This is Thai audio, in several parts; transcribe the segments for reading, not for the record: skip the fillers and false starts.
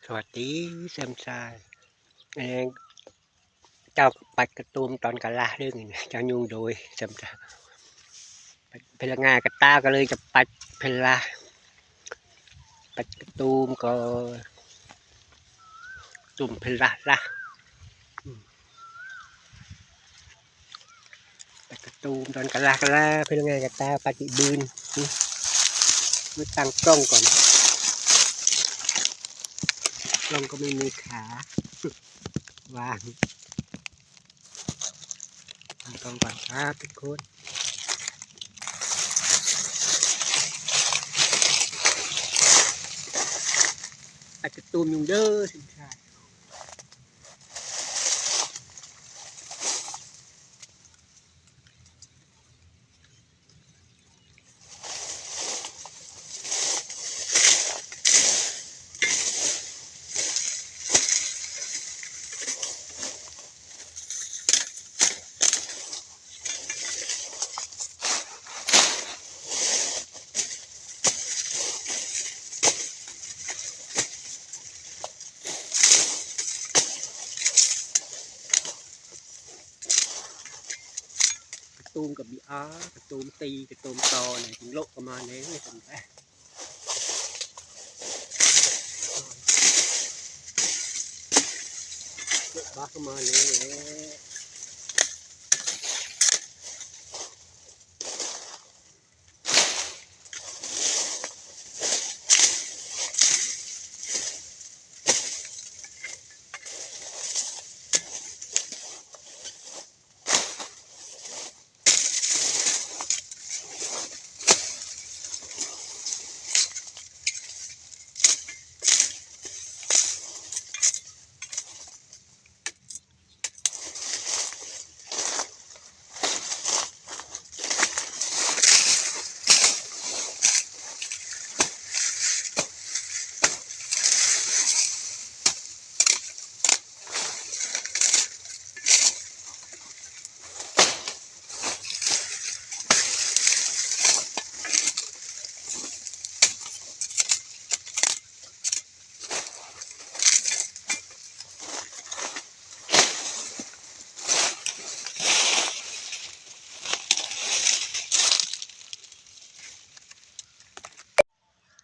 สวัสดีแซมชายเอ่อเจ้าปัดกระตูมตอนกะลาเรื่องนี้เจ้ายุ่งโดยแซมชายพลังงานกระตาก็เลยจะปัดเพลาปัดกระตูมก็ตุ่มเพลาละปัดกระตูมตอนกะลพลังงานกระตาปัดอีบืนมาตั้งกล้องก่อนกล้องก็ไม่มีขาวางตั้งกล้องก่อนครับทุกคนปัดกระตูมยุ่งเด้อแซมชายกระตูมกับบีอาร์กระตูมตีกระตูมตอเนี่ยถึงโลกประมาณนี้ไม่สนใจบ้าประมาณนี้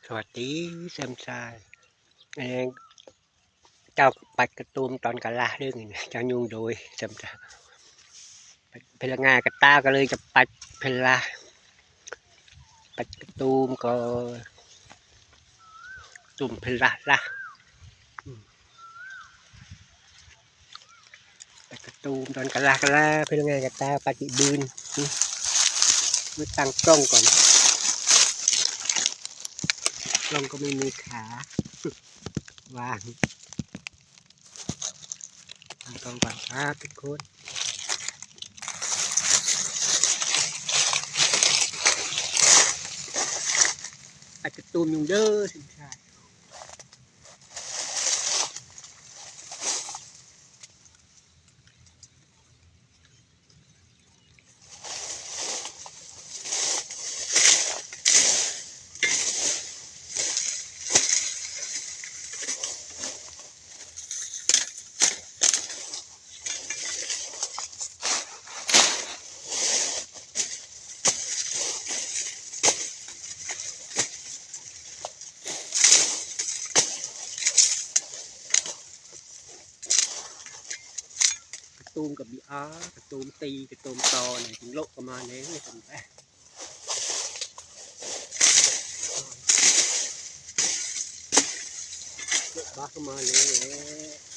สวัสดีแซมชายเอ่อเจ้าปัดกระตูมตอนกะลาเรื่องนี้เจ้ายุ่งโดยแซมชายพลังงานกระตาก็เลยจะปัดเพลาปัดกระตูมก็ตุ่มเพลาละปัดกระตูมตอนกะลาพลังงานกระตาปัดอีบืนมาตั้งกล้องก่อนกล้องก็ไม่มีขาวางตั้งกล้องก่อนครับทุกคนปัดกระตูมยุ่งเด้อสิใช่กระตูมกับบีอาร์กระตูมตีกระตูมตอเนี่ยถึงโลกประมาณนี้ไม่สนใจบ้าประมาณนี้